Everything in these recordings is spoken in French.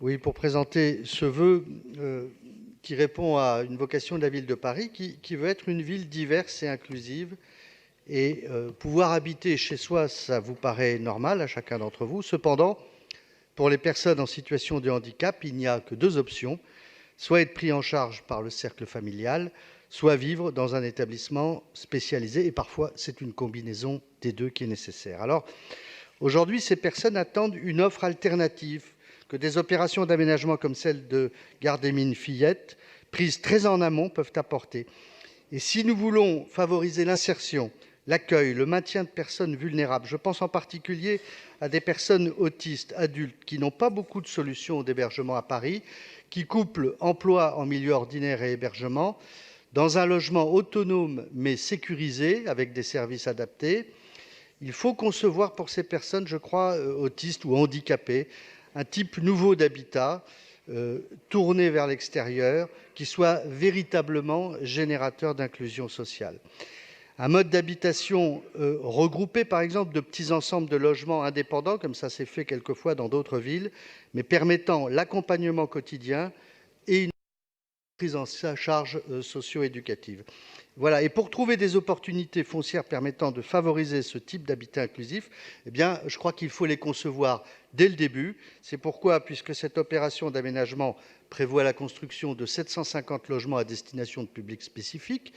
Oui, pour présenter ce vœu qui répond à une vocation de la ville de Paris, qui veut être une ville diverse et inclusive. Et pouvoir habiter chez soi, ça vous paraît normal à chacun d'entre vous. Cependant, pour les personnes en situation de handicap, il n'y a que deux options: soit être pris en charge par le cercle familial, soit vivre dans un établissement spécialisé. Et parfois, c'est une combinaison des deux qui est nécessaire. Alors, aujourd'hui, ces personnes attendent une offre alternative que des opérations d'aménagement comme celle de Gare des Mines-Fillette, prises très en amont, peuvent apporter. Et si nous voulons favoriser l'insertion, l'accueil, le maintien de personnes vulnérables, je pense en particulier à des personnes autistes adultes qui n'ont pas beaucoup de solutions d'hébergement à Paris, qui couplent emploi en milieu ordinaire et hébergement, dans un logement autonome mais sécurisé, avec des services adaptés. Il faut concevoir pour ces personnes, je crois, autistes ou handicapées, un type nouveau d'habitat, tourné vers l'extérieur, qui soit véritablement générateur d'inclusion sociale. Un mode d'habitation regroupé, par exemple, de petits ensembles de logements indépendants, comme ça s'est fait quelquefois dans d'autres villes, mais permettant l'accompagnement quotidien et une prise en charge socio-éducative. Voilà. Et pour trouver des opportunités foncières permettant de favoriser ce type d'habitat inclusif, je crois qu'il faut les concevoir dès le début. C'est pourquoi, puisque cette opération d'aménagement prévoit la construction de 750 logements à destination de publics spécifiques,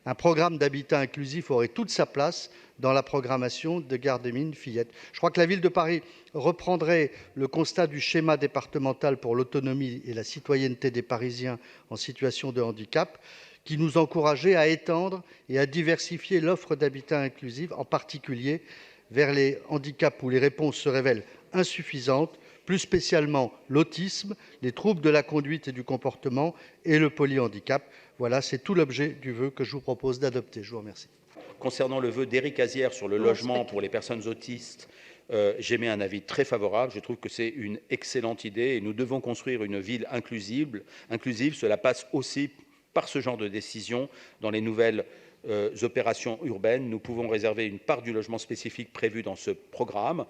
un programme d'habitat inclusif aurait toute sa place dans la programmation de Gare des Mines-Fillette. Je crois que la ville de Paris reprendrait le constat du schéma départemental pour l'autonomie et la citoyenneté des Parisiens en situation de handicap, qui nous encourageait à étendre et à diversifier l'offre d'habitat inclusif, en particulier vers les handicaps où les réponses se révèlent insuffisantes, plus spécialement l'autisme, les troubles de la conduite et du comportement et le polyhandicap. Voilà, c'est tout l'objet du vœu que je vous propose d'adopter. Je vous remercie. Concernant le vœu d'Éric Azière sur le logement pour les personnes autistes, j'émets un avis très favorable. Je trouve que c'est une excellente idée et nous devons construire une ville inclusive. Cela passe aussi par ce genre de décision. Dans les nouvelles opérations urbaines, nous pouvons réserver une part du logement spécifique prévu dans ce programme.